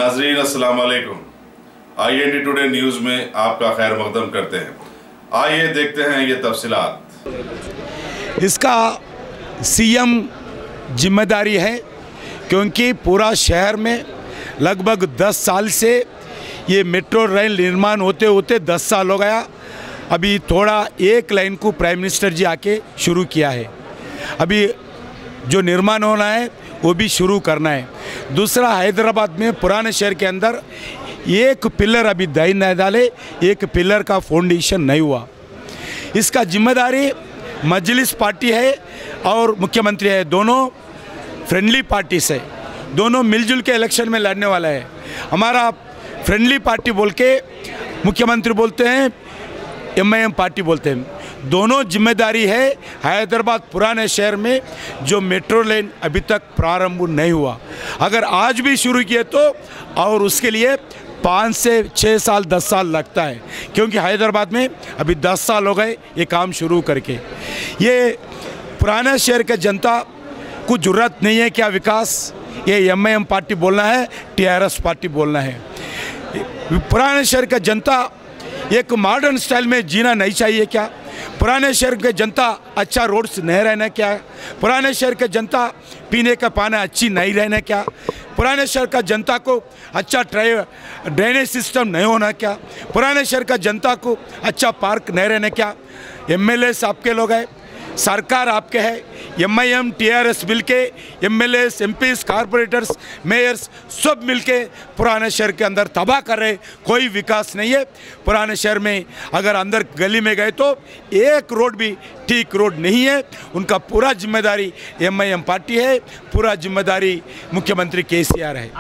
नाजरीन अस्सलाम वालेकुम। IND टुडे न्यूज़ में आपका खैर मकदम करते हैं। आइए देखते हैं ये तफसीलात। इसका CM जिम्मेदारी है, क्योंकि पूरा शहर में लगभग 10 साल से ये मेट्रो रेल निर्माण होते होते 10 साल हो गया। अभी थोड़ा एक लाइन को प्राइम मिनिस्टर जी आके शुरू किया है। अभी जो निर्माण होना है वो भी शुरू करना है। दूसरा, हैदराबाद में पुराने शहर के अंदर एक पिलर अभी दही नहीं डाले, एक पिलर का फाउंडेशन नहीं हुआ। इसका जिम्मेदारी मजलिस पार्टी है और मुख्यमंत्री है, दोनों फ्रेंडली पार्टी से, दोनों मिलजुल के इलेक्शन में लड़ने वाला है। हमारा फ्रेंडली पार्टी बोल के मुख्यमंत्री बोलते हैं, MIM पार्टी बोलते हैं। दोनों जिम्मेदारी है हैदराबाद पुराने शहर में जो मेट्रो लाइन अभी तक प्रारंभ नहीं हुआ। अगर आज भी शुरू किए तो और उसके लिए 5 से 6 साल 10 साल लगता है, क्योंकि हैदराबाद में अभी 10 साल हो गए ये काम शुरू करके। ये पुराने शहर के जनता को जरूरत नहीं है क्या विकास, ये MIM पार्टी बोलना है, TRS पार्टी बोलना है। पुराने शहर का जनता एक मॉडर्न स्टाइल में जीना नहीं चाहिए क्या? पुराने शहर के जनता अच्छा रोड्स नहीं रहना क्या? पुराने शहर के जनता पीने का पानी अच्छी नहीं रहना क्या? पुराने शहर का जनता को अच्छा ड्रेनेज सिस्टम नहीं होना क्या? पुराने शहर का जनता को अच्छा पार्क नहीं रहना क्या? MLAs आपके लोग हैं, सरकार आपके है, MIM TRS मिल के MLAs MPs कारपोरेटर्स मेयर्स सब मिलके पुराने शहर के अंदर तबाह कर रहे। कोई विकास नहीं है पुराने शहर में। अगर अंदर गली में गए तो एक रोड भी ठीक रोड नहीं है। उनका पूरा जिम्मेदारी MIM पार्टी है, पूरा जिम्मेदारी मुख्यमंत्री KCR है।